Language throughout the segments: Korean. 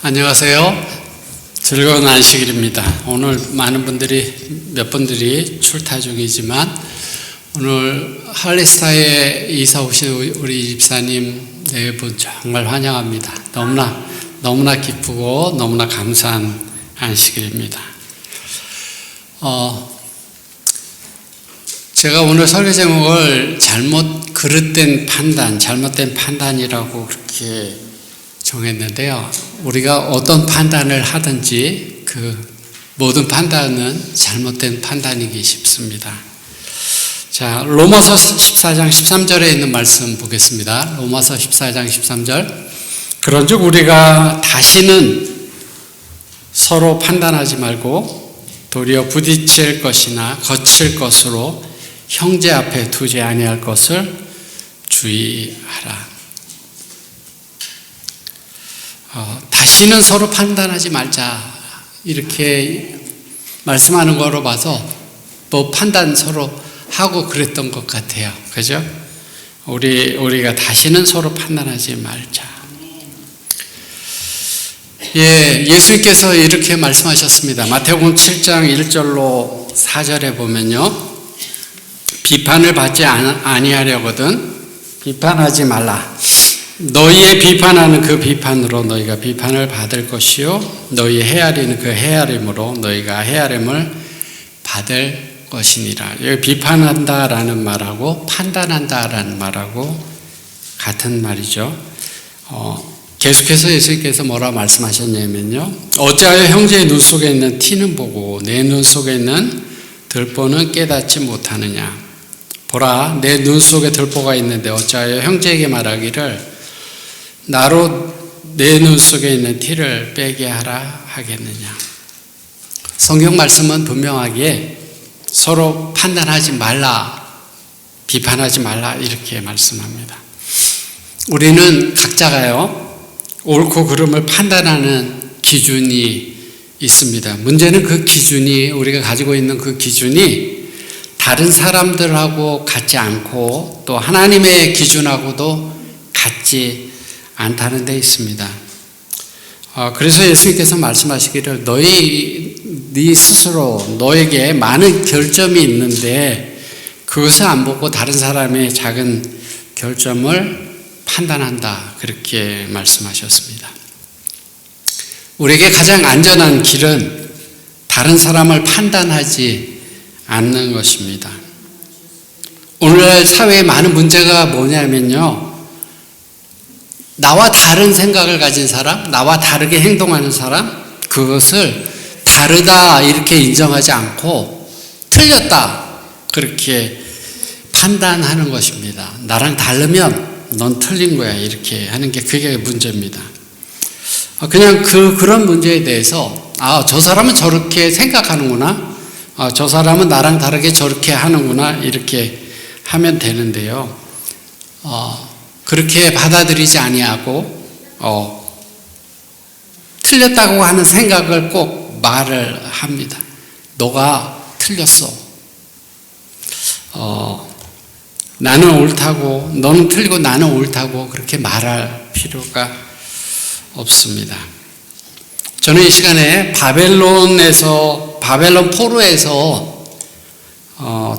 안녕하세요. 즐거운 안식일입니다. 오늘 몇 분들이 출타 중이지만 오늘 할리스타에 이사 오신 우리 집사님 네 분 정말 환영합니다. 너무나 기쁘고 너무나 감사한 안식일입니다. 제가 오늘 설교 제목을 잘못된 판단이라고 그렇게 정했는데요. 우리가 어떤 판단을 하든지 그 모든 판단은 잘못된 판단이기 쉽습니다. 자, 로마서 14장 13절에 있는 말씀 보겠습니다. 로마서 14장 13절. 그런즉 우리가 다시는 서로 판단하지 말고 도리어 부딪힐 것이나 거칠 것으로 형제 앞에 두지 아니할 것을 주의하라. 다시는 서로 판단하지 말자 이렇게 말씀하는 거로 봐서 뭐 판단 서로 하고 그랬던 것 같아요. 그죠? 우리가 다시는 서로 판단하지 말자. 예수님께서 이렇게 말씀하셨습니다. 마태복음 7장 1절로 4절에 보면요. 비판을 받지 아니하려거든 비판하지 말라. 너희의 비판하는 그 비판으로 너희가 비판을 받을 것이요 너희 헤아리는 그 헤아림으로 너희가 헤아림을 받을 것이니라. 여기 비판한다라는 말하고 판단한다라는 말하고 같은 말이죠. 계속해서 예수님께서 뭐라 말씀하셨냐면요. 어찌하여 형제의 눈 속에 있는 티는 보고 내 눈 속에 있는 들보는 깨닫지 못하느냐. 보라, 내 눈 속에 들보가 있는데 어찌하여 형제에게 말하기를 나로 내 눈 속에 있는 티를 빼게 하라 하겠느냐. 성경 말씀은 분명하게 서로 판단하지 말라, 비판하지 말라 이렇게 말씀합니다. 우리는 각자가요 옳고 그름을 판단하는 기준이 있습니다. 문제는 그 기준이 우리가 가지고 있는 그 기준이 다른 사람들하고 같지 않고 또 하나님의 기준하고도 같지 않다는 데 있습니다. 그래서 예수님께서 말씀하시기를 네 스스로 너에게 많은 결점이 있는데 그것을 안 보고 다른 사람의 작은 결점을 판단한다 그렇게 말씀하셨습니다. 우리에게 가장 안전한 길은 다른 사람을 판단하지 않는 것입니다. 오늘날 사회의 많은 문제가 뭐냐면요. 나와 다른 생각을 가진 사람, 나와 다르게 행동하는 사람, 그것을 다르다 이렇게 인정하지 않고 틀렸다 그렇게 판단하는 것입니다. 나랑 다르면 넌 틀린 거야 이렇게 하는 게 그게 문제입니다. 그냥 그런 문제에 대해서 저 사람은 저렇게 생각하는구나, 저 사람은 나랑 다르게 저렇게 하는구나 이렇게 하면 되는데요. 그렇게 받아들이지 아니하고 틀렸다고 하는 생각을 꼭 말을 합니다. 너가 틀렸어. 나는 옳다고 너는 틀리고 나는 옳다고 그렇게 말할 필요가 없습니다. 저는 이 시간에 바벨론 포로에서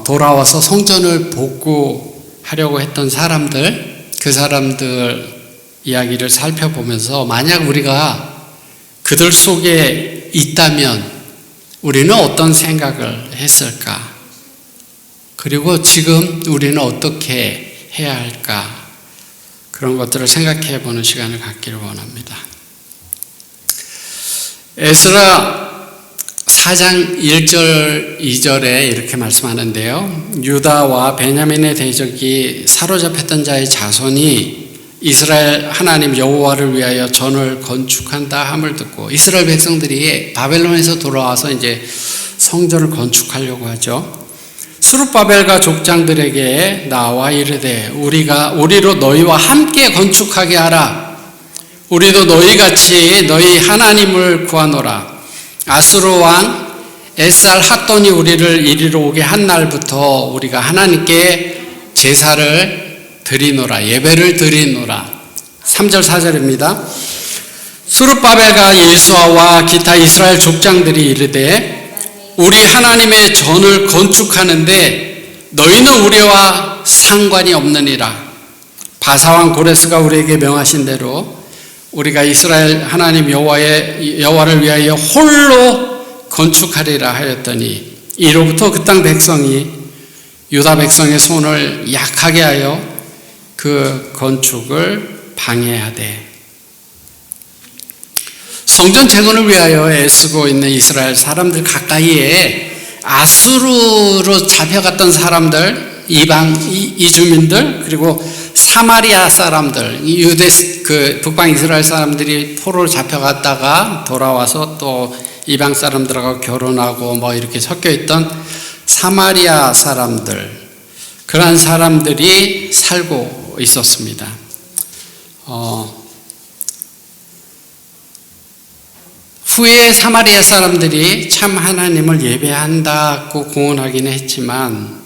돌아와서 성전을 복구하려고 했던 그 사람들 이야기를 살펴보면서 만약 우리가 그들 속에 있다면 우리는 어떤 생각을 했을까? 그리고 지금 우리는 어떻게 해야 할까? 그런 것들을 생각해 보는 시간을 갖기를 원합니다. 에스라 4장 1절 2절에 이렇게 말씀하는데요. 유다와 베냐민의 대적이 사로잡혔던 자의 자손이 이스라엘 하나님 여호와를 위하여 전을 건축한다 함을 듣고 이스라엘 백성들이 바벨론에서 돌아와서 이제 성전을 건축하려고 하죠. 스룹바벨과 족장들에게 나와 이르되 우리로 너희와 함께 건축하게 하라. 우리도 너희같이 너희 하나님을 구하노라. 아수르 왕 에살 핫돈이 우리를 이리로 오게 한 날부터 우리가 하나님께 제사를 드리노라, 예배를 드리노라. 3절 4절입니다. 스룹바벨과 예수아와 기타 이스라엘 족장들이 이르되 우리 하나님의 전을 건축하는데 너희는 우리와 상관이 없느니라. 바사왕 고레스가 우리에게 명하신 대로 우리가 이스라엘 하나님 여호와를 위하여 홀로 건축하리라 하였더니 이로부터 그 땅 백성이 유다 백성의 손을 약하게 하여 그 건축을 방해하되 성전 재건을 위하여 애쓰고 있는 이스라엘 사람들 가까이에 아수르로 잡혀갔던 사람들, 이주민들, 그리고 사마리아 사람들, 유대 북방 이스라엘 사람들이 포로로 잡혀갔다가 돌아와서 또 이방 사람들하고 결혼하고 뭐 이렇게 섞여 있던 사마리아 사람들, 그러한 사람들이 살고 있었습니다. 후에 사마리아 사람들이 참 하나님을 예배한다고 공언하기는 했지만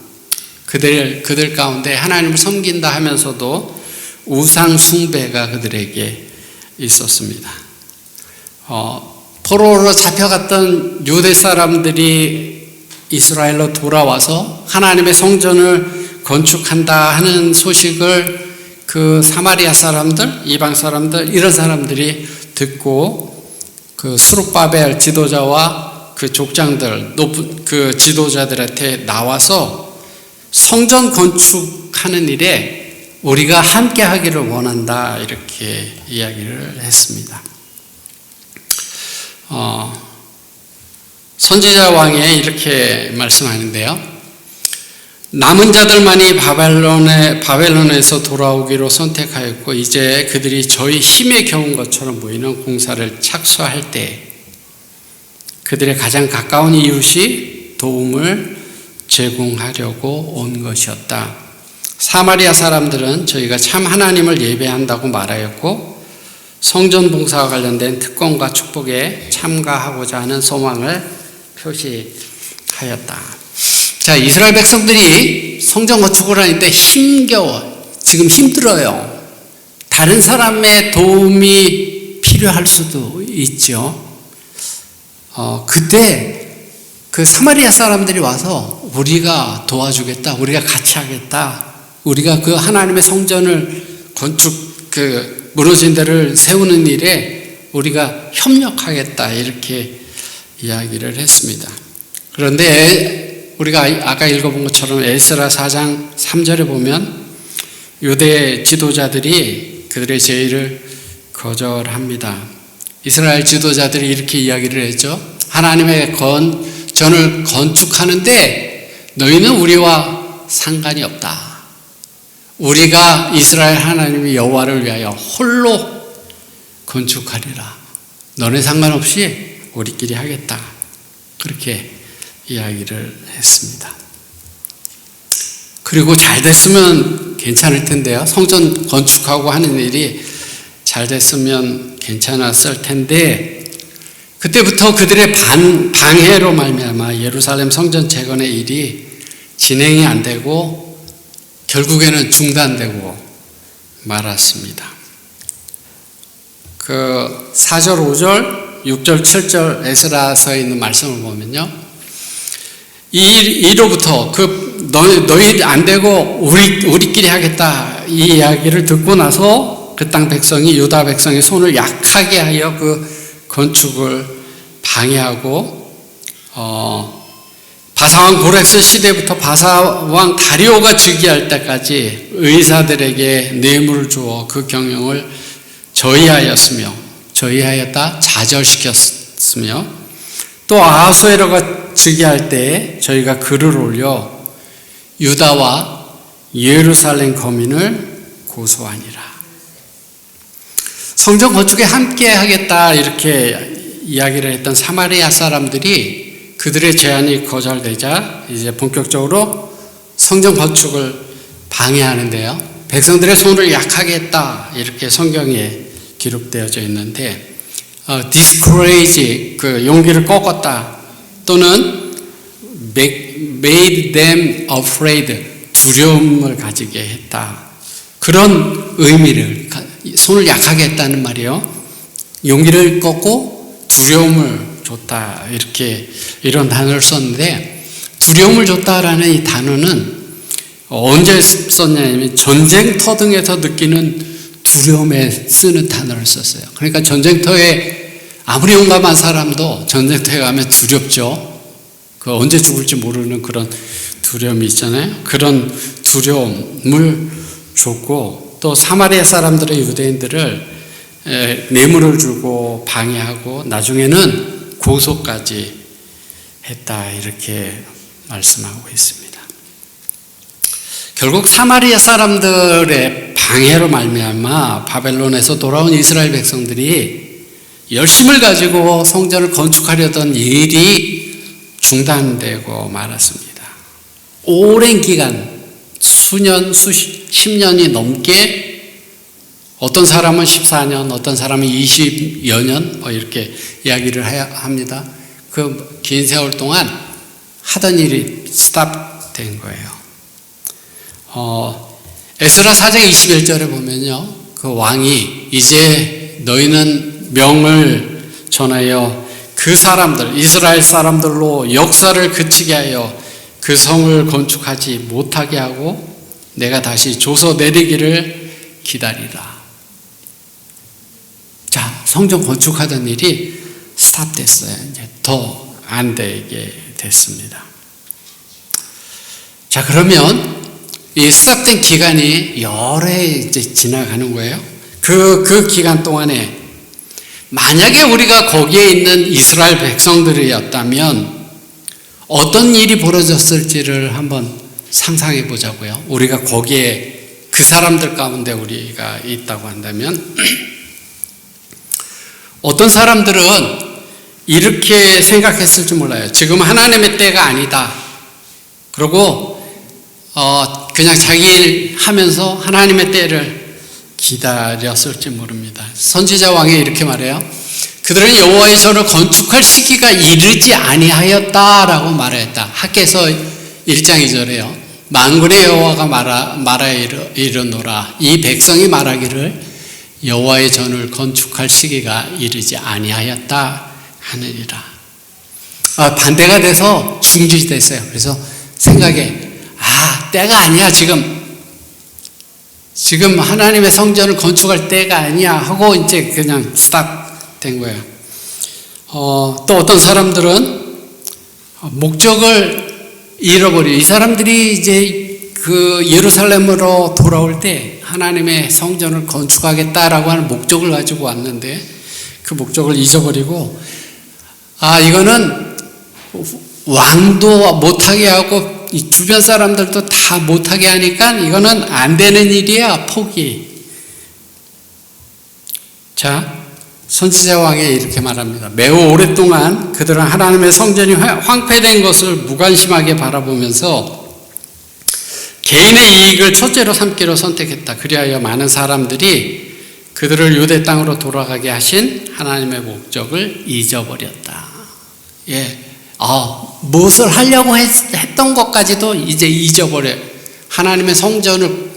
그들 가운데 하나님을 섬긴다 하면서도 우상 숭배가 그들에게 있었습니다. 포로로 잡혀갔던 유대 사람들이 이스라엘로 돌아와서 하나님의 성전을 건축한다 하는 소식을 그 사마리아 사람들, 이방 사람들, 이런 사람들이 듣고 그 스룹바벨 지도자와 그 족장들, 높은 그 지도자들한테 나와서 성전 건축하는 일에 우리가 함께 하기를 원한다, 이렇게 이야기를 했습니다. 선지자 왕이 이렇게 말씀하는데요. 남은 자들만이 바벨론에서 돌아오기로 선택하였고 이제 그들이 저희 힘에 겨운 것처럼 보이는 공사를 착수할 때 그들의 가장 가까운 이웃이 도움을 제공하려고 온 것이었다. 사마리아 사람들은 저희가 참 하나님을 예배한다고 말하였고 성전 봉사와 관련된 특권과 축복에 참가하고자 하는 소망을 표시하였다. 자, 이스라엘 백성들이 성전 건축을 하는데 힘겨워. 지금 힘들어요. 다른 사람의 도움이 필요할 수도 있죠. 그때 그 사마리아 사람들이 와서 우리가 도와주겠다. 우리가 같이 하겠다. 우리가 그 하나님의 성전을 무너진 데를 세우는 일에 우리가 협력하겠다. 이렇게 이야기를 했습니다. 그런데 우리가 아까 읽어본 것처럼 에스라 4장 3절에 보면 유대 지도자들이 그들의 제의를 거절합니다. 이스라엘 지도자들이 이렇게 이야기를 했죠. 하나님의 전을 건축하는데 너희는 우리와 상관이 없다. 우리가 이스라엘 하나님의 여호와를 위하여 홀로 건축하리라. 너네 상관없이 우리끼리 하겠다. 그렇게 이야기를 했습니다. 그리고 잘 됐으면 괜찮을 텐데요. 성전 건축하고 하는 일이 잘 됐으면 괜찮았을 텐데 그때부터 그들의 방해로 말미암아 예루살렘 성전 재건의 일이 진행이 안 되고 결국에는 중단되고 말았습니다. 그 4절, 5절, 6절, 7절 에스라서에 있는 말씀을 보면요. 이로부터 너희 안 되고 우리끼리 하겠다 이 이야기를 듣고 나서 그 땅 백성이 유다 백성의 손을 약하게 하여 그 건축을 방해하고 바사왕 고레스 시대부터 바사왕 다리오가 즉위할 때까지 의사들에게 뇌물을 주어 그 경영을 저희하였다 좌절시켰으며 또 아하수에로가 즉위할 때 저희가 글을 올려 유다와 예루살렘 거민을 고소하니라. 성전 건축에 함께 하겠다 이렇게 이야기를 했던 사마리아 사람들이 그들의 제안이 거절되자 이제 본격적으로 성전 건축을 방해하는데요. 백성들의 손을 약하게 했다 이렇게 성경에 기록되어져 있는데 discourage 그 용기를 꺾었다 또는 made them afraid 두려움을 가지게 했다. 그런 의미를 손을 약하게 했다는 말이요. 용기를 꺾고 두려움을 줬다. 이런 단어를 썼는데, 두려움을 줬다라는 이 단어는 언제 썼냐면 전쟁터 등에서 느끼는 두려움에 쓰는 단어를 썼어요. 그러니까 전쟁터에 아무리 용감한 사람도 전쟁터에 가면 두렵죠. 그 언제 죽을지 모르는 그런 두려움이 있잖아요. 그런 두려움을 줬고, 또 사마리아 사람들의 유대인들을 뇌물을 주고 방해하고 나중에는 고소까지 했다, 이렇게 말씀하고 있습니다. 결국 사마리아 사람들의 방해로 말미암아 바벨론에서 돌아온 이스라엘 백성들이 열심을 가지고 성전을 건축하려던 일이 중단되고 말았습니다. 오랜 기간, 수년, 10년이 넘게, 어떤 사람은 14년, 어떤 사람은 20여 년, 이렇게 이야기를 합니다. 그 긴 세월 동안 하던 일이 스탑된 거예요. 에스라 4장 21절에 보면요, 그 왕이 이제 너희는 명을 전하여 그 사람들, 이스라엘 사람들로 역사를 그치게 하여 그 성을 건축하지 못하게 하고 내가 다시 조서 내리기를 기다리라. 자, 성전 건축하던 일이 스탑됐어요. 이제 더 안 되게 됐습니다. 자, 그러면 이 스탑된 기간이 여러 해 이제 지나가는 거예요. 그 기간 동안에 만약에 우리가 거기에 있는 이스라엘 백성들이었다면 어떤 일이 벌어졌을지를 한번 상상해 보자고요. 우리가 거기에 그 사람들 가운데 우리가 있다고 한다면 어떤 사람들은 이렇게 생각했을지 몰라요. 지금 하나님의 때가 아니다. 그리고 그냥 자기 일 하면서 하나님의 때를 기다렸을지 모릅니다. 선지자 왕이 이렇게 말해요. 그들은 여호와의 전을 건축할 시기가 이르지 아니하였다라고 말했다. 학개서 1장 2절에요. 만군의 여호와가 말하 이르노라. 이 백성이 말하기를 여호와의 전을 건축할 시기가 이르지 아니하였다 하느니라. 반대가 돼서 중지됐어요. 그래서 생각에 때가 아니야. 지금 하나님의 성전을 건축할 때가 아니야 하고 이제 그냥 스탑 된 거예요. 또 어떤 사람들은 목적을 잃어버려. 이 사람들이 이제 그 예루살렘으로 돌아올 때 하나님의 성전을 건축하겠다라고 하는 목적을 가지고 왔는데 그 목적을 잊어버리고 이거는 왕도 못하게 하고 이 주변 사람들도 다 못하게 하니까 이거는 안 되는 일이야. 포기. 자, 선지자 왕이 이렇게 말합니다. 매우 오랫동안 그들은 하나님의 성전이 황폐된 것을 무관심하게 바라보면서 개인의 이익을 첫째로 삼기로 선택했다. 그리하여 많은 사람들이 그들을 유대 땅으로 돌아가게 하신 하나님의 목적을 잊어버렸다. 무엇을 하려고 했던 것까지도 이제 잊어버려. 하나님의 성전을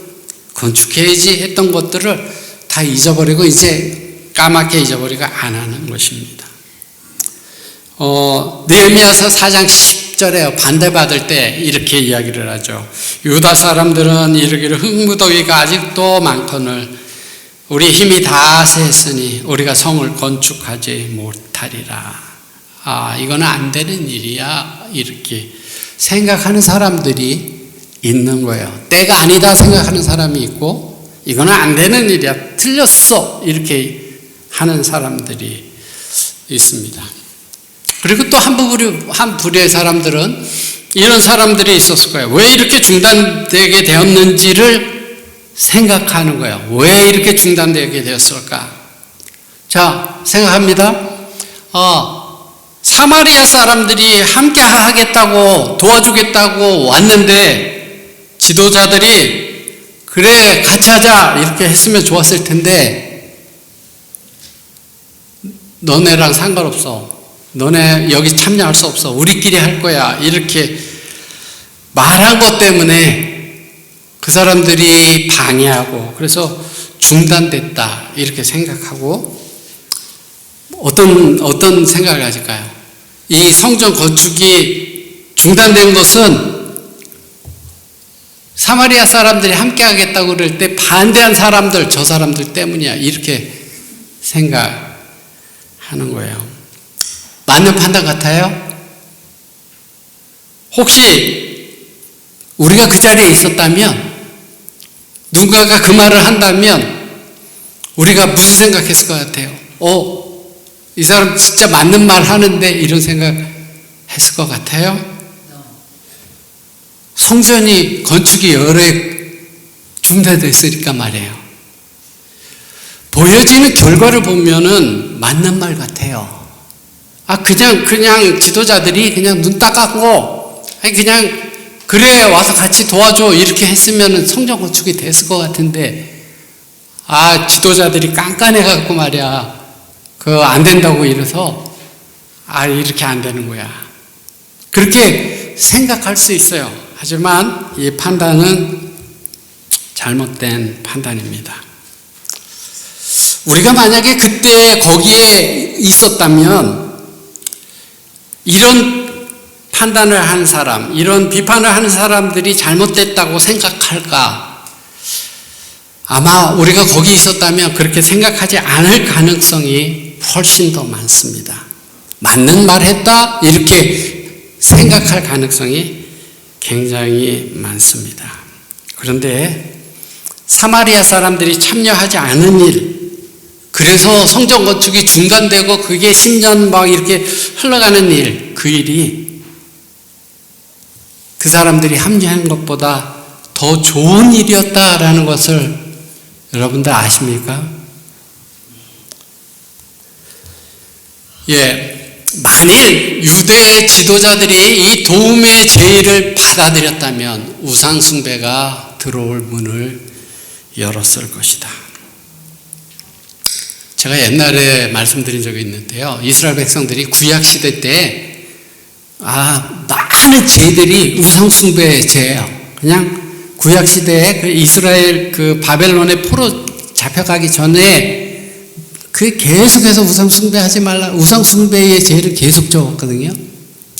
건축해야지 했던 것들을 다 잊어버리고 이제 까맣게 잊어버리고 안 하는 것입니다. 느헤미야서 4장 10절에 반대받을 때 이렇게 이야기를 하죠. 유다 사람들은 이르기를 흙무더기가 아직도 많거늘 우리 힘이 다 쇠했으니 우리가 성을 건축하지 못하리라. 이거는 안 되는 일이야. 이렇게 생각하는 사람들이 있는 거예요. 때가 아니다 생각하는 사람이 있고 이거는 안 되는 일이야. 틀렸어. 이렇게 하는 사람들이 있습니다. 그리고 또 한 부류의 사람들은 이런 사람들이 있었을 거예요. 왜 이렇게 중단되게 되었는지를 생각하는 거예요. 왜 이렇게 중단되게 되었을까? 자, 생각합니다. 사마리아 사람들이 함께 하겠다고 도와주겠다고 왔는데 지도자들이 그래 같이 하자 이렇게 했으면 좋았을 텐데 너네랑 상관없어. 너네 여기 참여할 수 없어. 우리끼리 할 거야. 이렇게 말한 것 때문에 그 사람들이 방해하고 그래서 중단됐다 이렇게 생각하고 어떤 생각을 가질까요? 이 성전 건축이 중단된 것은 사마리아 사람들이 함께 하겠다고 그럴 때 반대한 사람들, 저 사람들 때문이야. 이렇게 생각하는 거예요. 맞는 판단 같아요? 혹시 우리가 그 자리에 있었다면, 누군가가 그 말을 한다면 우리가 무슨 생각했을 것 같아요? 이 사람 진짜 맞는 말 하는데, 이런 생각 했을 것 같아요? 성전이 건축이 여러 해 중단됐으니까 말이에요. 보여지는 결과를 보면은 맞는 말 같아요. 그냥 지도자들이 그냥 눈 딱 감고, 그냥 그래 와서 같이 도와줘 이렇게 했으면은 성전 건축이 됐을 것 같은데, 지도자들이 깐깐해갖고 말이야, 안 된다고 이래서, 이렇게 안 되는 거야. 그렇게 생각할 수 있어요. 하지만 이 판단은 잘못된 판단입니다. 우리가 만약에 그때 거기에 있었다면 이런 판단을 한 사람, 이런 비판을 하는 사람들이 잘못됐다고 생각할까? 아마 우리가 거기 있었다면 그렇게 생각하지 않을 가능성이 훨씬 더 많습니다. 맞는 말 했다? 이렇게 생각할 가능성이 굉장히 많습니다. 그런데 사마리아 사람들이 참여하지 않은 일, 그래서 성전 건축이 중단되고 그게 10년 막 이렇게 흘러가는 일, 그 일이 그 사람들이 합리한 것보다 더 좋은 일이었다라는 것을 여러분들 아십니까? 만일 유대 지도자들이 이 도움의 제의를 받아들였다면 우상숭배가 들어올 문을 열었을 것이다. 제가 옛날에 말씀드린 적이 있는데요. 이스라엘 백성들이 구약시대 때 많은 죄들이 우상숭배의 죄예요. 그냥 구약시대에 그 이스라엘 바벨론의 포로 잡혀가기 전에 계속해서 우상숭배하지 말라, 우상숭배의 죄를 계속 적었거든요.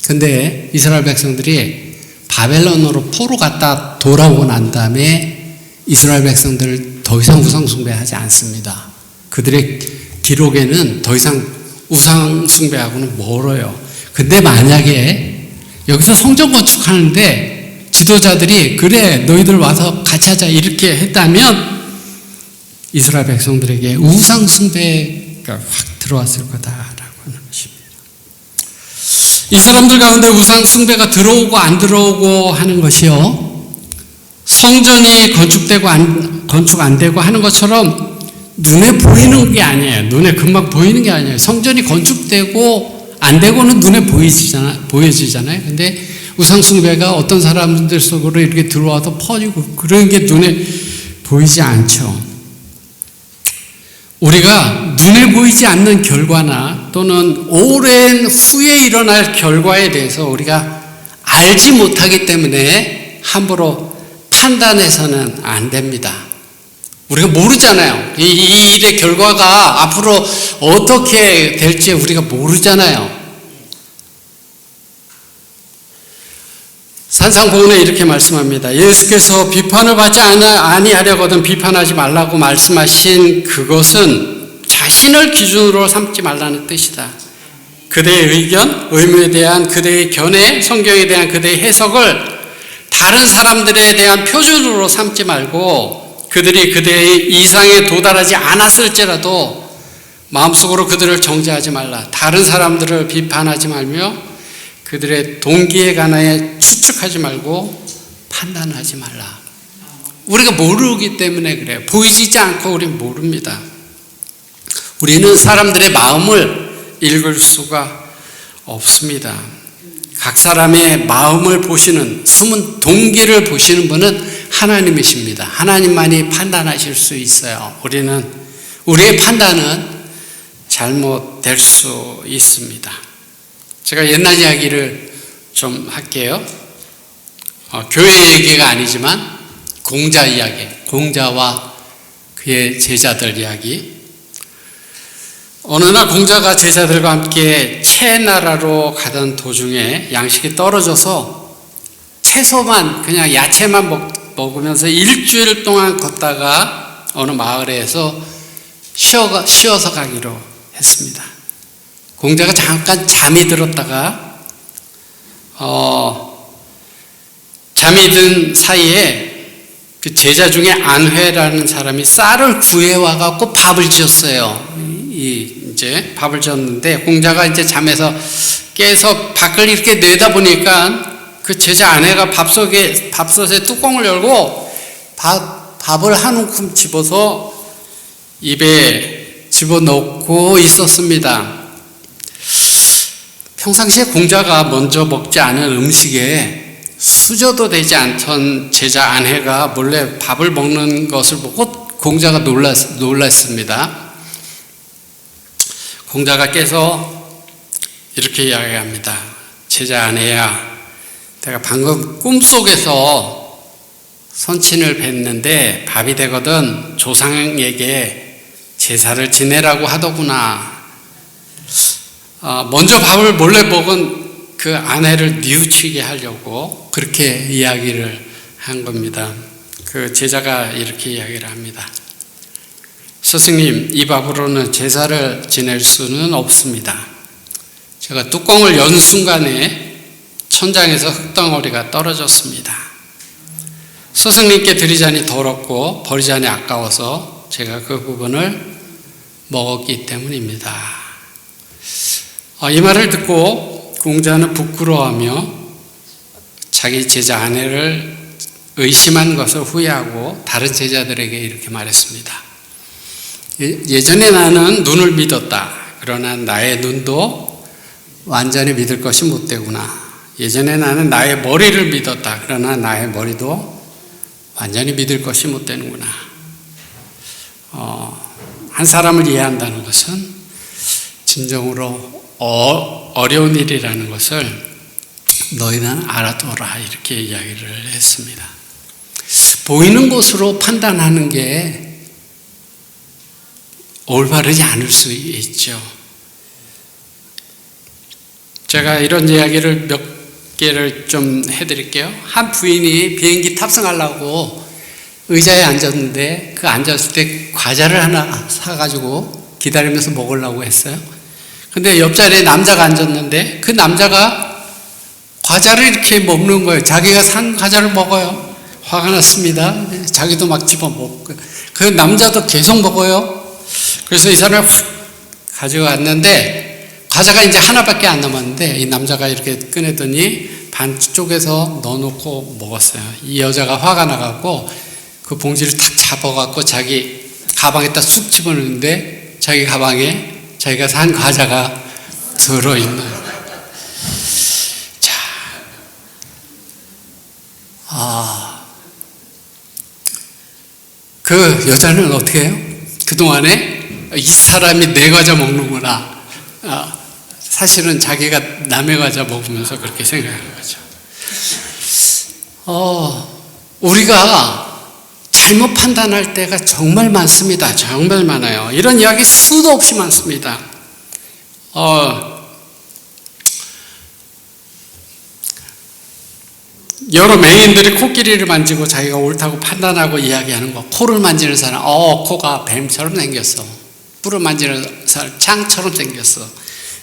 근데 이스라엘 백성들이 바벨론으로 포로 갔다 돌아오고 난 다음에 이스라엘 백성들 더 이상 우상숭배하지 않습니다. 그들의 기록에는 더 이상 우상숭배하고는 멀어요. 근데 만약에 여기서 성전 건축하는데 지도자들이 그래 너희들 와서 같이 하자 이렇게 했다면 이스라엘 백성들에게 우상숭배가 확 들어왔을 거다라고 하는 것입니다. 이 사람들 가운데 우상숭배가 들어오고 안 들어오고 하는 것이요, 성전이 건축 안 되고 하는 것처럼 눈에 보이는 게 아니에요. 눈에 금방 보이는 게 아니에요. 성전이 건축되고 안 되고는 눈에 보여지잖아요. 근데 우상숭배가 어떤 사람들 속으로 이렇게 들어와서 퍼지고 그런 게 눈에 보이지 않죠. 우리가 눈에 보이지 않는 결과나 또는 오랜 후에 일어날 결과에 대해서 우리가 알지 못하기 때문에 함부로 판단해서는 안 됩니다. 우리가 모르잖아요. 이 일의 결과가 앞으로 어떻게 될지 우리가 모르잖아요. 산상보훈에 이렇게 말씀합니다. 예수께서 비판을 받지 아니하려거든 비판하지 말라고 말씀하신 그것은 자신을 기준으로 삼지 말라는 뜻이다. 그대의 의견, 의무에 대한 그대의 견해, 성경에 대한 그대의 해석을 다른 사람들에 대한 표준으로 삼지 말고 그들이 그대의 이상에 도달하지 않았을지라도 마음속으로 그들을 정죄하지 말라. 다른 사람들을 비판하지 말며 그들의 동기에 관하여 추측하지 말고 판단하지 말라. 우리가 모르기 때문에 그래요. 보이지 않고 우리는 모릅니다. 우리는 사람들의 마음을 읽을 수가 없습니다. 각 사람의 마음을 보시는, 숨은 동기를 보시는 분은 하나님이십니다. 하나님만이 판단하실 수 있어요. 우리의 판단은 잘못될 수 있습니다. 제가 옛날 이야기를 좀 할게요. 교회 얘기가 아니지만 공자 이야기, 공자와 그의 제자들 이야기. 어느 날 공자가 제자들과 함께 채 나라로 가던 도중에 양식이 떨어져서 채소만, 그냥 야채만 먹으면서 일주일 동안 걷다가 어느 마을에서 쉬어서 가기로 했습니다. 공자가 잠깐 잠이 들었다가 잠이 든 사이에 그 제자 중에 안회라는 사람이 쌀을 구해와 갖고 밥을 지었어요. 이제 밥을 지었는데 공자가 이제 잠에서 깨서 밖을 이렇게 내다보니까 그 제자 안회가 밥솥에 뚜껑을 열고 밥을 한 움큼 집어서 입에 집어넣고 있었습니다. 평상시에 공자가 먼저 먹지 않은 음식에 수저도 되지 않던 제자 안회가 몰래 밥을 먹는 것을 보고 공자가 놀랐습니다. 공자가 깨서 이렇게 이야기합니다. 제자 안회야, 내가 방금 꿈속에서 선친을 뵀는데 밥이 되거든 조상에게 제사를 지내라고 하더구나. 먼저 밥을 몰래 먹은 그 아내를 뉘우치게 하려고 그렇게 이야기를 한 겁니다. 그 제자가 이렇게 이야기를 합니다. 스승님, 이 밥으로는 제사를 지낼 수는 없습니다. 제가 뚜껑을 연 순간에 천장에서 흙덩어리가 떨어졌습니다. 스승님께 드리자니 더럽고 버리자니 아까워서 제가 그 부분을 먹었기 때문입니다. 이 말을 듣고 공자는 부끄러워하며 자기 제자 아내를 의심한 것을 후회하고 다른 제자들에게 이렇게 말했습니다. 예전에 나는 눈을 믿었다. 그러나 나의 눈도 완전히 믿을 것이 못 되구나. 예전에 나는 나의 머리를 믿었다. 그러나 나의 머리도 완전히 믿을 것이 못 되는구나. 한 사람을 이해한다는 것은 진정으로 어려운 일이라는 것을 너희는 알아둬라. 이렇게 이야기를 했습니다. 보이는 것으로 판단하는 게 올바르지 않을 수 있죠. 제가 이런 이야기를 몇 개를 좀 해드릴게요. 한 부인이 비행기 탑승하려고 의자에 앉았는데 그 앉았을 때 과자를 하나 사가지고 기다리면서 먹으려고 했어요. 근데 옆자리에 남자가 앉았는데 그 남자가 과자를 이렇게 먹는 거예요. 자기가 산 과자를 먹어요. 화가 났습니다. 자기도 막 집어먹고 그 남자도 계속 먹어요. 그래서 이 사람을 훅 가져갔는데 과자가 이제 하나밖에 안 남았는데 이 남자가 이렇게 꺼내더니 반쪽에서 넣어놓고 먹었어요. 이 여자가 화가 나갖고 그 봉지를 탁 잡아갖고 자기 가방에다 쑥 집어넣는데 자기 가방에 자기가 산 과자가 들어있는. 자, 그 여자는 어떻게 해요? 그동안에 이 사람이 내 과자 먹는구나. 사실은 자기가 남의 과자 먹으면서 그렇게 생각하는 거죠. 우리가 잘못 판단할 때가 정말 많습니다. 정말 많아요. 이런 이야기 수도 없이 많습니다. 여러 맹인들이 코끼리를 만지고 자기가 옳다고 판단하고 이야기하는 거. 코를 만지는 사람, 코가 뱀처럼 생겼어. 뿔을 만지는 사람, 창처럼 생겼어.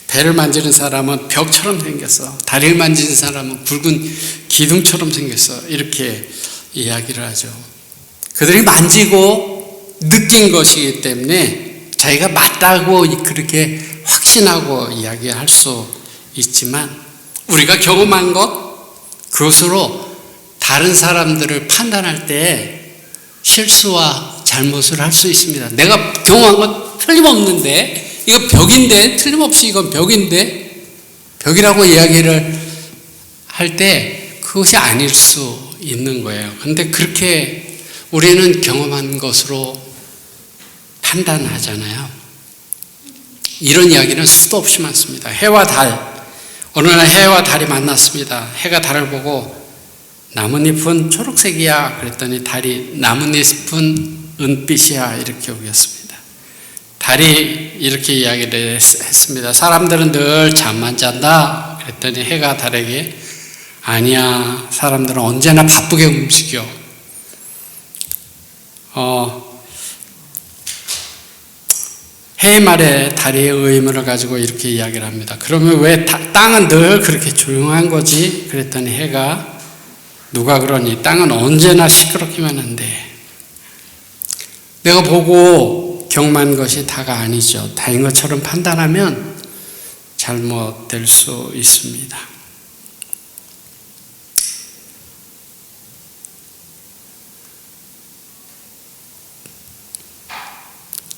배를 만지는 사람은 벽처럼 생겼어. 다리를 만지는 사람은 굵은 기둥처럼 생겼어. 이렇게 이야기를 하죠. 그들이 만지고 느낀 것이기 때문에 자기가 맞다고 그렇게 확신하고 이야기할 수 있지만 우리가 경험한 것, 그것으로 다른 사람들을 판단할 때 실수와 잘못을 할 수 있습니다. 내가 경험한 건 틀림없는데 이거 벽인데, 틀림없이 이건 벽인데, 벽이라고 이야기를 할 때 그것이 아닐 수 있는 거예요. 그런데 그렇게 우리는 경험한 것으로 판단하잖아요. 이런 이야기는 수도 없이 많습니다. 해와 달. 어느 날 해와 달이 만났습니다. 해가 달을 보고 나뭇잎은 초록색이야. 그랬더니 달이 나뭇잎은 은빛이야. 이렇게 우겼습니다. 달이 이렇게 이야기를 했습니다. 사람들은 늘 잠만 잔다. 그랬더니 해가 달에게 아니야. 사람들은 언제나 바쁘게 움직여. 해의 말에 달의 의미를 가지고 이렇게 이야기를 합니다. 그러면 왜 땅은 늘 그렇게 조용한 거지? 그랬더니 해가 누가 그러니 땅은 언제나 시끄럽기만 한데 내가 보고 경만 것이 다가 아니죠. 다인 것처럼 판단하면 잘못될 수 있습니다.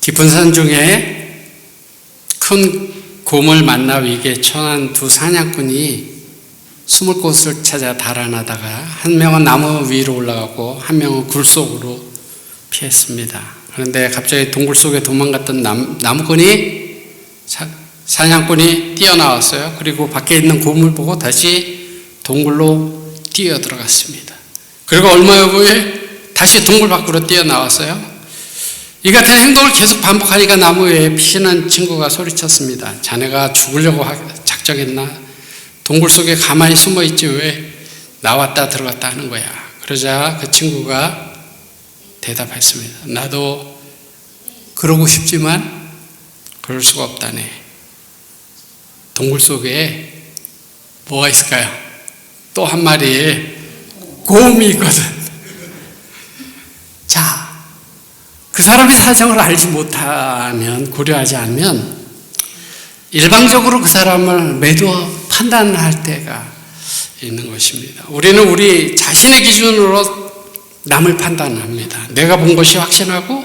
깊은 산 중에 큰 곰을 만나 위기에 처한 두 사냥꾼이 숨을 곳을 찾아 달아나다가 한 명은 나무 위로 올라가고 한 명은 굴 속으로 피했습니다. 그런데 갑자기 동굴 속에 도망갔던 나무꾼이 사냥꾼이 뛰어나왔어요. 그리고 밖에 있는 곰을 보고 다시 동굴로 뛰어들어갔습니다. 그리고 얼마 후에 다시 동굴 밖으로 뛰어나왔어요. 이 같은 행동을 계속 반복하니까 나무 위에 피신한 친구가 소리쳤습니다. 자네가 죽으려고 작정했나? 동굴 속에 가만히 숨어있지 왜 나왔다 들어갔다 하는 거야. 그러자 그 친구가 대답했습니다. 나도 그러고 싶지만 그럴 수가 없다네. 동굴 속에 뭐가 있을까요? 또 한 마리의 곰이 있거든. 자, 그 사람의 사정을 알지 못하면, 고려하지 않으면 일방적으로 그 사람을 매도 판단할 때가 있는 것입니다. 우리는 우리 자신의 기준으로 남을 판단합니다. 내가 본 것이 확신하고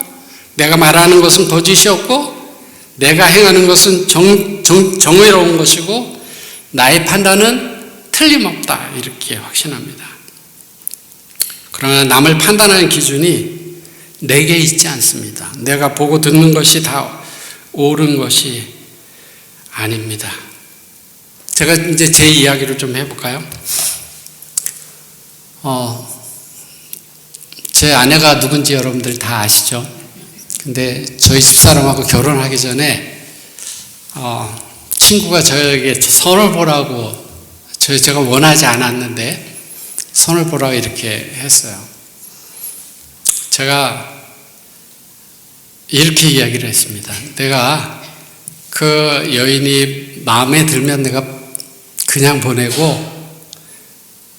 내가 말하는 것은 거짓이 없고 내가 행하는 것은 정의로운 것이고 나의 판단은 틀림없다 이렇게 확신합니다. 그러나 남을 판단하는 기준이 내게 있지 않습니다. 내가 보고 듣는 것이 다 옳은 것이 아닙니다. 제가 이제 제 이야기를 좀 해볼까요? 제 아내가 누군지 여러분들 다 아시죠? 근데 저희 집사람하고 결혼하기 전에 친구가 저에게 선을 보라고 제가 원하지 않았는데 선을 보라고 이렇게 했어요. 제가 이렇게 이야기를 했습니다. 내가 그 여인이 마음에 들면 내가 그냥 보내고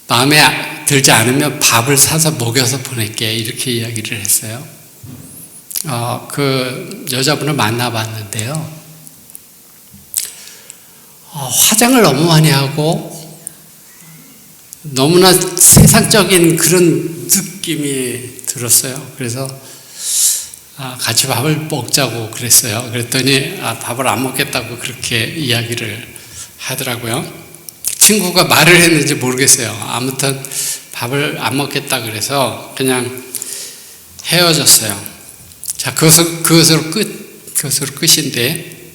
마음에 들지 않으면 밥을 사서 먹여서 보낼게 이렇게 이야기를 했어요. 그 여자분을 만나봤는데요. 화장을 너무 많이 하고 너무나 세상적인 그런 느낌이 들었어요. 그래서 같이 밥을 먹자고 그랬어요. 그랬더니 밥을 안 먹겠다고 그렇게 이야기를 하더라고요. 친구가 말을 했는지 모르겠어요. 아무튼 밥을 안 먹겠다 그래서 그냥 헤어졌어요. 자, 그것으로 끝인데,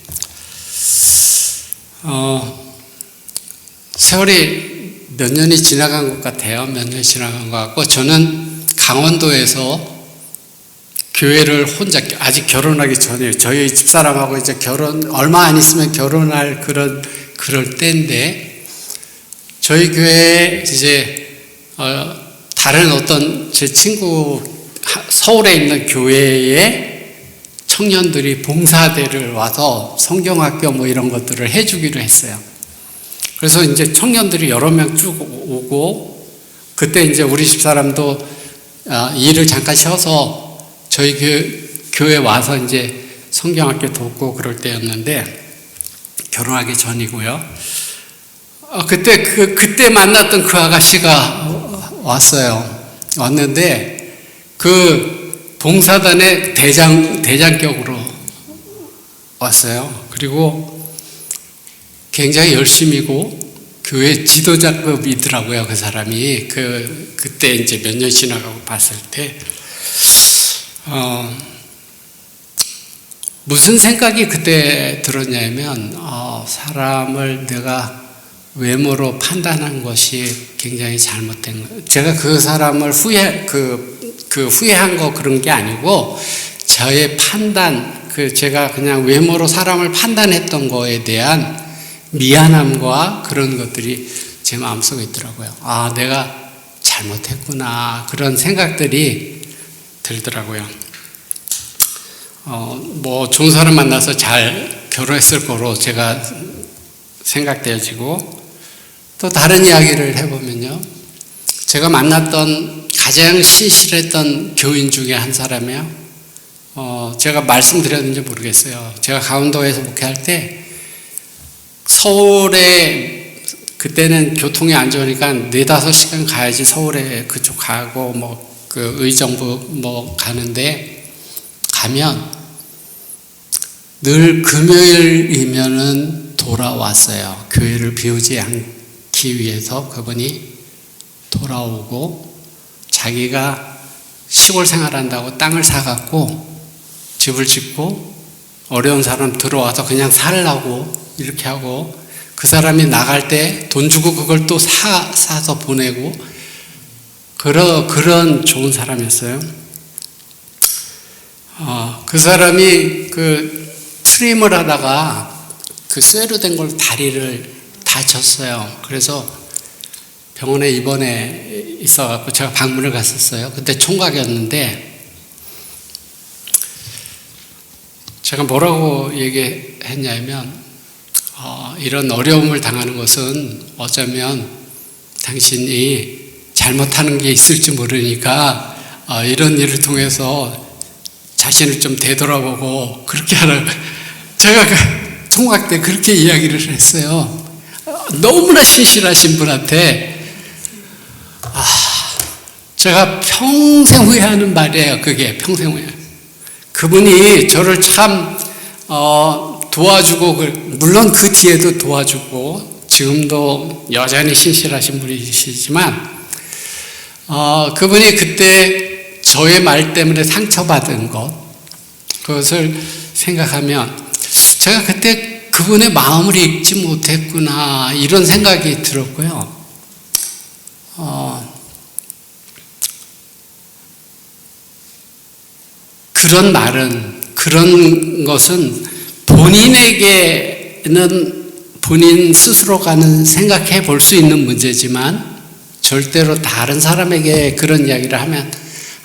세월이 몇 년이 지나간 것 같아요. 몇 년이 지나간 것 같고, 저는 강원도에서 교회를 혼자, 아직 결혼하기 전에, 저희 집사람하고 이제 얼마 안 있으면 결혼할 그럴 때인데, 저희 교회에 이제, 다른 어떤 제 친구, 서울에 있는 교회에 청년들이 봉사대를 와서 성경학교 뭐 이런 것들을 해주기로 했어요. 그래서 이제 청년들이 여러 명 쭉 오고, 그때 이제 우리 집사람도 일을 잠깐 쉬어서 저희 교회 와서 이제 성경학교 돕고 그럴 때였는데, 결혼하기 전이고요. 그때 만났던 그 아가씨가 왔는데, 그 봉사단의 대장격으로 왔어요. 그리고 굉장히 열심히고 교회 지도자급이더라고요. 그 사람이 그때 이제 몇 년 지나가고 봤을 때 무슨 생각이 그때 들었냐면 사람을 내가 외모로 판단한 것이 굉장히 잘못된 거예요. 제가 그 사람을 후회한 거 그런 게 아니고 저의 판단, 제가 그냥 외모로 사람을 판단했던 거에 대한 미안함과 그런 것들이 제 마음속에 있더라고요. 아, 내가 잘못했구나. 그런 생각들이 들더라고요. 뭐 좋은 사람 만나서 잘 결혼했을 거로 제가 생각되어지고, 또 다른 이야기를 해보면요, 제가 만났던 가장 신실했던 교인 중에 한 사람이요, 제가 말씀드렸는지 모르겠어요. 제가 강원도에서 목회할 때 서울에, 그때는 교통이 안 좋으니까 4-5시간 가야지 서울에 그쪽 가고 뭐 그 의정부 뭐 가는데, 가면 늘 금요일이면은 돌아왔어요. 교회를 비우지 않기 위해서 그분이 돌아오고, 자기가 시골 생활한다고 땅을 사갖고 집을 짓고 어려운 사람 들어와서 그냥 살라고 이렇게 하고, 그 사람이 나갈 때 돈 주고 그걸 또 사서 보내고, 그런 좋은 사람이었어요. 그 사람이 그 트림을 하다가 그 쇠로 된 걸 다리를 다쳤어요. 그래서 병원에 입원해 있어갖고 제가 방문을 갔었어요. 그때 총각이었는데, 제가 뭐라고 얘기했냐면, 이런 어려움을 당하는 것은 어쩌면 당신이 잘못하는 게 있을지 모르니까 이런 일을 통해서 자신을 좀 되돌아보고 그렇게 하라고. 제가 총각 때 그렇게 이야기를 했어요. 너무나 신실하신 분한테. 제가 평생 후회하는 말이에요. 그게 평생 후회. 그분이 저를 참 도와주고, 물론 그 뒤에도 도와주고 지금도 여전히 신실하신 분이시지만, 그분이 그때 저의 말 때문에 상처받은 그것을 생각하면 제가 그때 그분의 마음을 읽지 못했구나, 이런 생각이 들었고요. 그런 말은, 그런 것은 본인에게는 본인 스스로가는 생각해 볼 수 있는 문제지만, 절대로 다른 사람에게 그런 이야기를 하면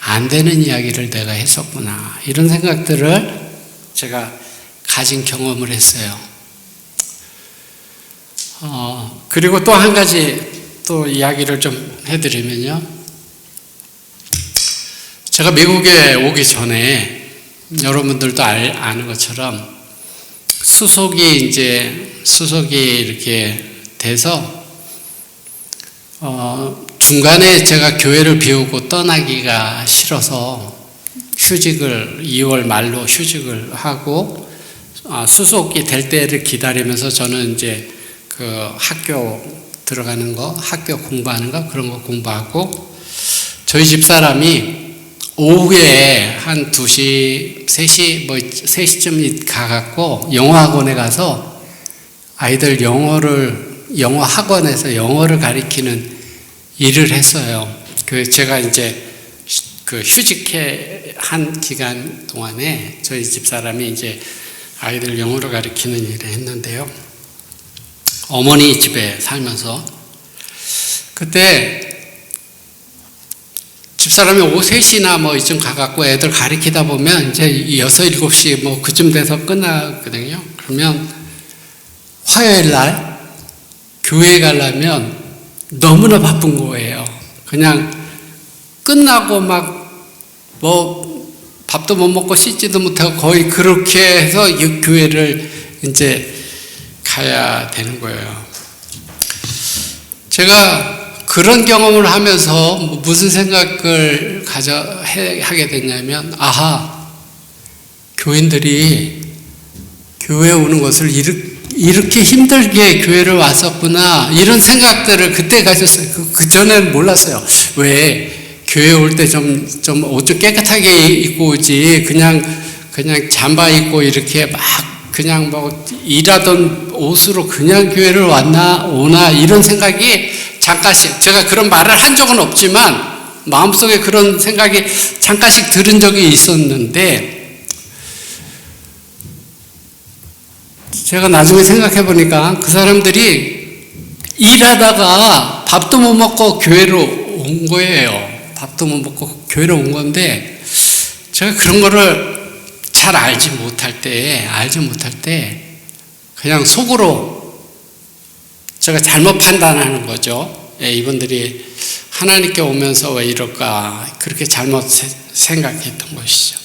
안 되는 이야기를 내가 했었구나, 이런 생각들을 제가 가진 경험을 했어요. 그리고 또 한 가지 또 이야기를 좀 해드리면요, 제가 미국에 오기 전에 여러분들도 아는 것처럼 수속이 이렇게 돼서 중간에 제가 교회를 비우고 떠나기가 싫어서 2월 말로 휴직을 하고, 수속이 될 때를 기다리면서 저는 이제 그 학교 들어가는 거, 학교 공부하는 거, 그런 거 공부하고, 저희 집사람이 오후에 한 2시, 3시쯤 가갖고 영어학원에 가서 아이들 영어 학원에서 영어를 가르치는 일을 했어요. 제가 이제 그 휴직해 한 기간 동안에 저희 집사람이 이제 아이들 영어를 가르치는 일을 했는데요. 어머니 집에 살면서 그때 집사람이 오후 3시나 뭐 이쯤 가갖고 애들 가르치다 보면 이제 6, 7시 뭐 그쯤 돼서 끝나거든요. 그러면 화요일 날 교회에 가려면 너무나 바쁜 거예요. 그냥 끝나고 막 뭐 밥도 못 먹고 씻지도 못하고 거의 그렇게 해서 이 교회를 이제 가야 되는 거예요. 제가 그런 경험을 하면서 무슨 생각을 하게 됐냐면, 교인들이 교회에 오는 것을 이렇게 힘들게 교회를 왔었구나, 이런 생각들을 그때 가졌어요. 그 전에는 몰랐어요. 왜 교회 올 때 좀 옷 좀 깨끗하게 입고 오지, 그냥 잠바 입고 이렇게 막 그냥 뭐 일하던 옷으로 그냥 교회를 오나, 이런 생각이 잠깐씩, 제가 그런 말을 한 적은 없지만 마음속에 그런 생각이 잠깐씩 들은 적이 있었는데, 제가 나중에 생각해 보니까 그 사람들이 일하다가 밥도 못 먹고 교회로 온 거예요. 밥도 못 먹고 교회로 온 건데, 제가 그런 거를 잘 알지 못할 때 그냥 속으로 제가 잘못 판단하는 거죠. 이분들이 하나님께 오면서 왜 이럴까, 그렇게 잘못 생각했던 것이죠.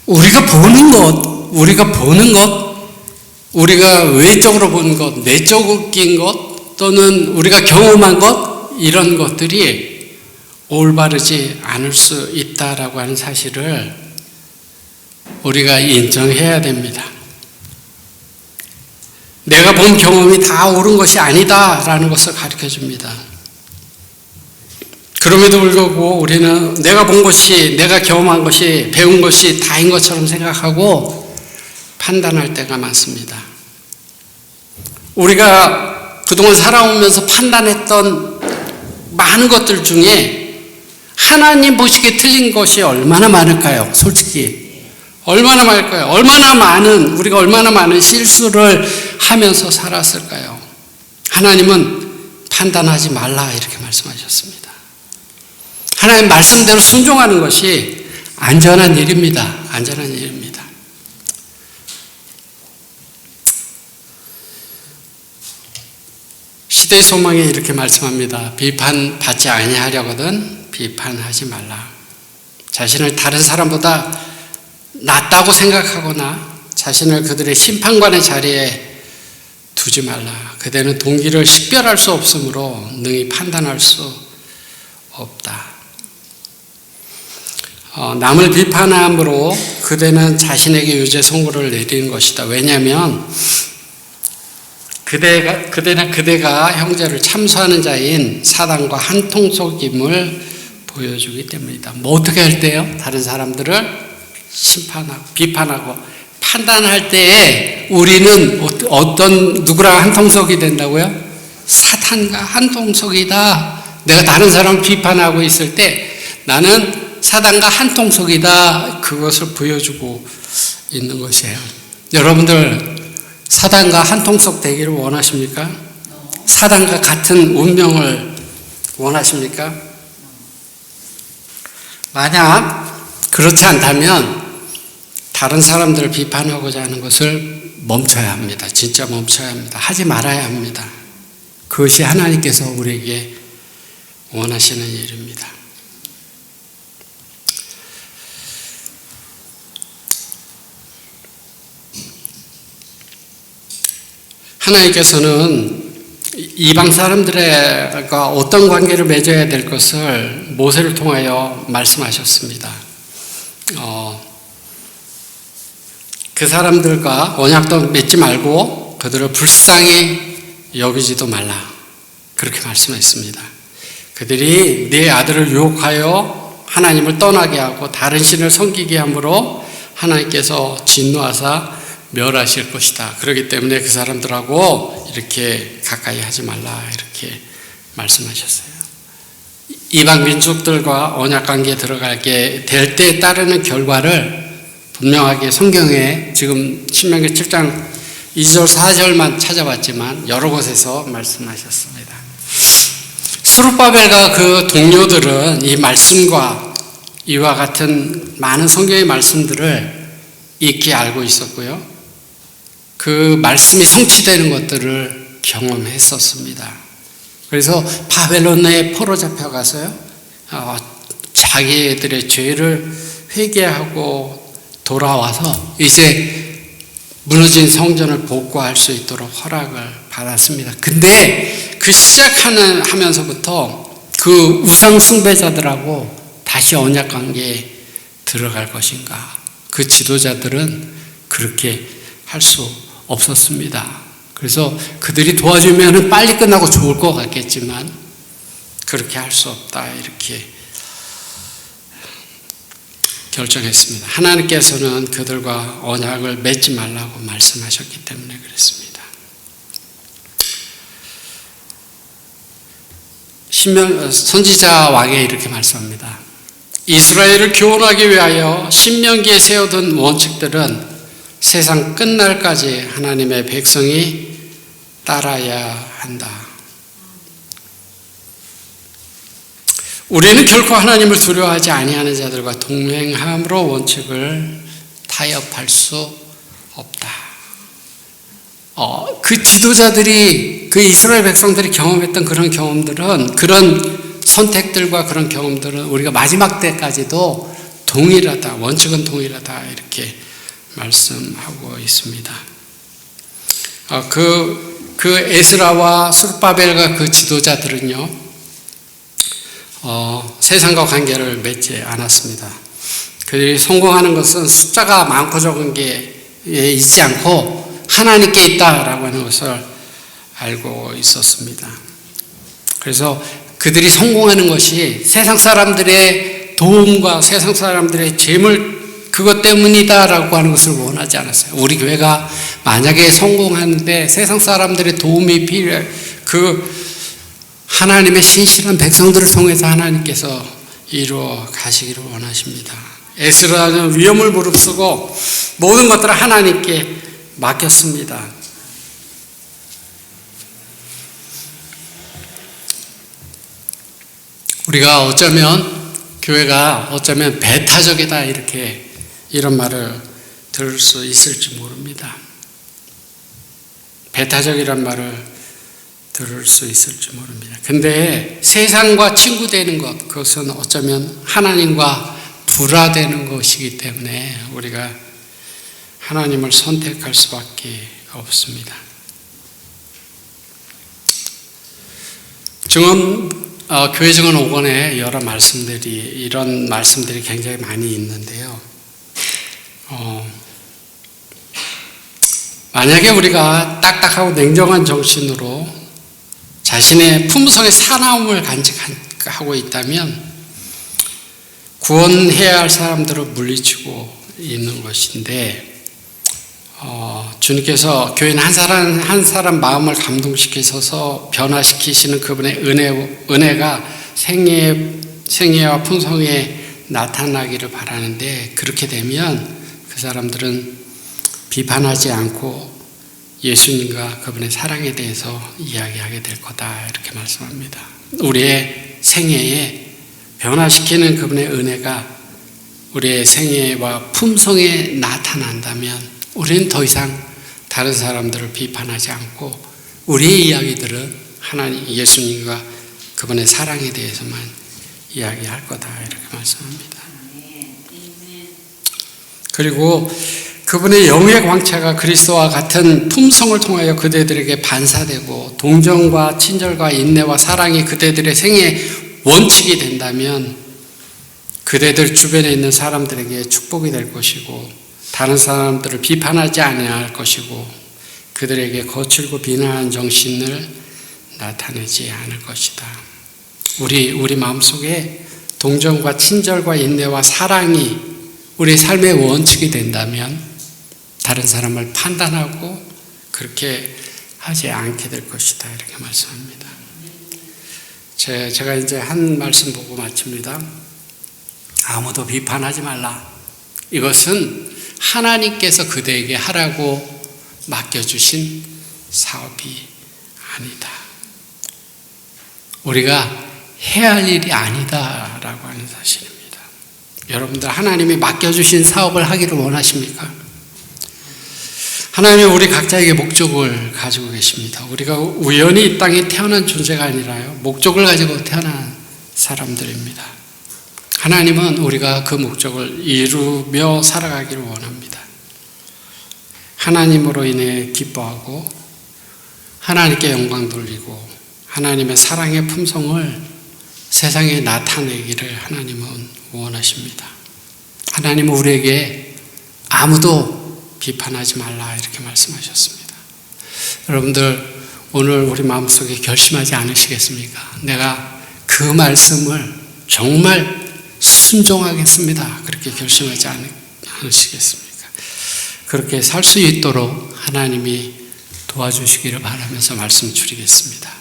우리가 보는 것, 우리가 외적으로 보는 것, 내적인 것, 또는 우리가 경험한 것, 이런 것들이 올바르지 않을 수 있다라고 하는 사실을 우리가 인정해야 됩니다. 내가 본 경험이 다 옳은 것이 아니다라는 것을 가르쳐 줍니다. 그럼에도 불구하고 우리는 내가 본 것이, 내가 경험한 것이, 배운 것이 다인 것처럼 생각하고 판단할 때가 많습니다. 우리가 그동안 살아오면서 판단했던 많은 것들 중에 하나님 보시기에 틀린 것이 얼마나 많을까요? 솔직히. 얼마나 많을까요? 우리가 얼마나 많은 실수를 하면서 살았을까요? 하나님은 판단하지 말라 이렇게 말씀하셨습니다. 하나님 말씀대로 순종하는 것이 안전한 일입니다. 안전한 일입니다. 시대의 소망에 이렇게 말씀합니다. 비판받지 아니하려거든 비판하지 말라. 자신을 다른 사람보다 낫다고 생각하거나 자신을 그들의 심판관의 자리에 두지 말라. 그대는 동기를 식별할 수 없으므로 능히 판단할 수 없다. 남을 비판함으로 그대는 자신에게 유죄 선고를 내리는 것이다. 왜냐하면 그대가 형제를 참소하는 자인 사단과 한통속임을 보여주기 때문이다. 뭐 어떻게 할 때요? 다른 사람들을 심판하고 비판하고 판단할 때에 우리는 누구랑 한통속이 된다고요? 사탄과 한통속이다. 내가 다른 사람을 비판하고 있을 때 나는 사단과 한통속이다. 그것을 보여주고 있는 것이에요. 여러분들 사단과 한통속 되기를 원하십니까? 사단과 같은 운명을 원하십니까? 만약 그렇지 않다면 다른 사람들을 비판하고자 하는 것을 멈춰야 합니다. 진짜 멈춰야 합니다. 하지 말아야 합니다. 그것이 하나님께서 우리에게 원하시는 일입니다. 하나님께서는 이방 사람들과 어떤 관계를 맺어야 될 것을 모세를 통하여 말씀하셨습니다. 그 사람들과 언약도 맺지 말고 그들을 불쌍히 여기지도 말라. 그렇게 말씀했습니다. 그들이 네 아들을 유혹하여 하나님을 떠나게 하고 다른 신을 섬기게 함으로 하나님께서 진노하사 멸하실 것이다. 그렇기 때문에 그 사람들하고 이렇게 가까이 하지 말라. 이렇게 말씀하셨어요. 이방 민족들과 언약관계에 들어가게 될 때 따르는 결과를 분명하게 성경에 지금 신명기 7장 2절 4절만 찾아봤지만 여러 곳에서 말씀하셨습니다. 스룹바벨과 그 동료들은 이 말씀과 이와 같은 많은 성경의 말씀들을 익히 알고 있었고요. 그 말씀이 성취되는 것들을 경험했었습니다. 그래서 바벨론에 포로 잡혀가서요, 자기들의 죄를 회개하고 돌아와서 이제 무너진 성전을 복구할 수 있도록 허락을 받았습니다. 근데 그 시작하면서부터 그 우상 숭배자들하고 다시 언약 관계에 들어갈 것인가? 그 지도자들은 그렇게 할 수 없었습니다. 그래서 그들이 도와주면 빨리 끝나고 좋을 것 같겠지만 그렇게 할 수 없다. 이렇게 결정했습니다. 하나님께서는 그들과 언약을 맺지 말라고 말씀하셨기 때문에 그랬습니다. 선지자 왕에 이렇게 말씀합니다. 이스라엘을 교훈하기 위하여 신명기에 세워둔 원칙들은 세상 끝날까지 하나님의 백성이 따라야 한다. 우리는 결코 하나님을 두려워하지 아니하는 자들과 동행함으로 원칙을 타협할 수 없다. 그 지도자들이, 그 이스라엘 백성들이 경험했던 그런 경험들은, 그런 선택들과 그런 경험들은 우리가 마지막 때까지도 동일하다, 원칙은 동일하다, 이렇게 말씀하고 있습니다. 그 에스라와 스룹바벨과 그 지도자들은요, 세상과 관계를 맺지 않았습니다. 그들이 성공하는 것은 숫자가 많고 적은 게 있지 않고 하나님께 있다라고 하는 것을 알고 있었습니다. 그래서 그들이 성공하는 것이 세상 사람들의 도움과 세상 사람들의 재물, 그것 때문이다라고 하는 것을 원하지 않았어요. 우리 교회가 만약에 성공하는데 세상 사람들의 도움이 필요해, 하나님의 신실한 백성들을 통해서 하나님께서 이루어 가시기를 원하십니다. 에스라는 위험을 무릅쓰고 모든 것들을 하나님께 맡겼습니다. 우리가 어쩌면 교회가 어쩌면 배타적이다, 이런 말을 들을 수 있을지 모릅니다. 배타적이란 말을 들을 수 있을지 모릅니다. 근데 세상과 친구 되는 것, 그것은 어쩌면 하나님과 불화되는 것이기 때문에 우리가 하나님을 선택할 수밖에 없습니다. 교회 증언 5권에 여러 이런 말씀들이 굉장히 많이 있는데요. 만약에 우리가 딱딱하고 냉정한 정신으로 자신의 품성의 사나움을 간직하고 있다면 구원해야 할 사람들을 물리치고 있는 것인데, 주님께서 교인 한 사람 마음을 감동시키셔서 변화시키시는 그분의 은혜가 생애와 풍성에 나타나기를 바라는데, 그렇게 되면 그 사람들은 비판하지 않고 예수님과 그분의 사랑에 대해서 이야기하게 될 거다, 이렇게 말씀합니다. 우리의 생애에 변화시키는 그분의 은혜가 우리의 생애와 품성에 나타난다면 우리는 더 이상 다른 사람들을 비판하지 않고 우리의 이야기들은 하나님, 예수님과 그분의 사랑에 대해서만 이야기할 거다, 이렇게 말씀합니다. 그리고 그분의 영의 광채가 그리스도와 같은 품성을 통하여 그대들에게 반사되고 동정과 친절과 인내와 사랑이 그대들의 생애의 원칙이 된다면 그대들 주변에 있는 사람들에게 축복이 될 것이고 다른 사람들을 비판하지 아니할 것이고 그들에게 거칠고 비난하는 정신을 나타내지 않을 것이다. 우리 마음속에 동정과 친절과 인내와 사랑이 우리 삶의 원칙이 된다면 다른 사람을 판단하고 그렇게 하지 않게 될 것이다, 이렇게 말씀합니다. 제가 이제 한 말씀 보고 마칩니다. 아무도 비판하지 말라. 이것은 하나님께서 그대에게 하라고 맡겨주신 사업이 아니다. 우리가 해야 할 일이 아니다라고 하는 사실입니다. 여러분들 하나님이 맡겨주신 사업을 하기를 원하십니까? 하나님은 우리 각자에게 목적을 가지고 계십니다. 우리가 우연히 이 땅에 태어난 존재가 아니라요, 목적을 가지고 태어난 사람들입니다. 하나님은 우리가 그 목적을 이루며 살아가기를 원합니다. 하나님으로 인해 기뻐하고 하나님께 영광 돌리고 하나님의 사랑의 품성을 세상에 나타내기를 하나님은 원하십니다. 하나님은 우리에게 아무도 비판하지 말라, 이렇게 말씀하셨습니다. 여러분들 오늘 우리 마음속에 결심하지 않으시겠습니까? 내가 그 말씀을 정말 순종하겠습니다. 그렇게 결심하지 않으시겠습니까? 그렇게 살 수 있도록 하나님이 도와주시기를 바라면서 말씀 드리겠습니다.